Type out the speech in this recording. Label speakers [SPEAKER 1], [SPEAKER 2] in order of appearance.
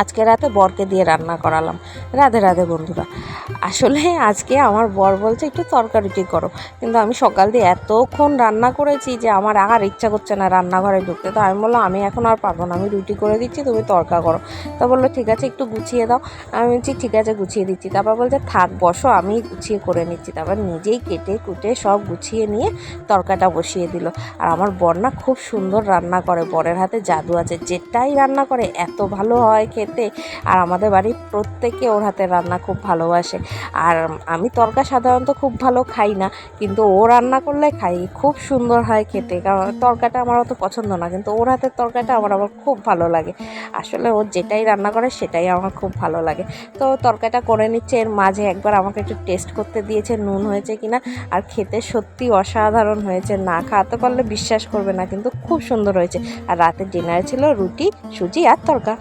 [SPEAKER 1] আজকে রাতে বরকে দিয়ে রান্না করালাম। রাধে রাধে বন্ধুরা। আসলে আজকে আমার বর বলছে একটু তরকারুটি করো, কিন্তু আমি সকাল দিয়ে এতক্ষণ রান্না করেছি যে আমার আর ইচ্ছা করছে না রান্নাঘরে ঢুকতে। তো আমি বললাম আমি এখন আর পারবো না, আমি রুটি করে দিচ্ছি, তুমি তরকা করো। তো বললো ঠিক আছে একটু গুছিয়ে দাও। আমি বলছি ঠিক আছে গুছিয়ে দিচ্ছি। তারপর বলছে থাক বসো, আমি গুছিয়ে করে নিচ্ছি। তারপর নিজেই কেটে কুটে সব গুছিয়ে নিয়ে তরকাটা বসিয়ে দিল। আর আমার বর না খুব সুন্দর রান্না করে, বরের হাতে জাদু আছে, যেটাই রান্না করে এত ভালো হয় খেতে। আর আমাদের বাড়ির প্রত্যেকে ওর হাতে রান্না খুব ভালোবাসে। আর আমি তরকা সাধারণত খুব ভালো খাই না, কিন্তু ও রান্না করলে খাই, খুব সুন্দর হয় খেতে। কারণ তরকাটা আমার অত পছন্দ না, কিন্তু ওর হাতের তরকাটা আমার আবার খুব ভালো লাগে। আসলে ওর যেটাই রান্না করে সেটাই আমার খুব ভালো লাগে। তো তরকাটা করে নিচ্ছে, এর মাঝে একবার আমাকে একটু টেস্ট করতে দিয়েছে নুন হয়েছে কিনা। আর খেতে সত্যি অসাধারণ হয়েছে, না খাওয়াতে পারলে বিশ্বাস করবে না, কিন্তু খুব সুন্দর হয়েছে। আর রাতের ডিনারে ছিল রুটি, সুজি আর তরকা।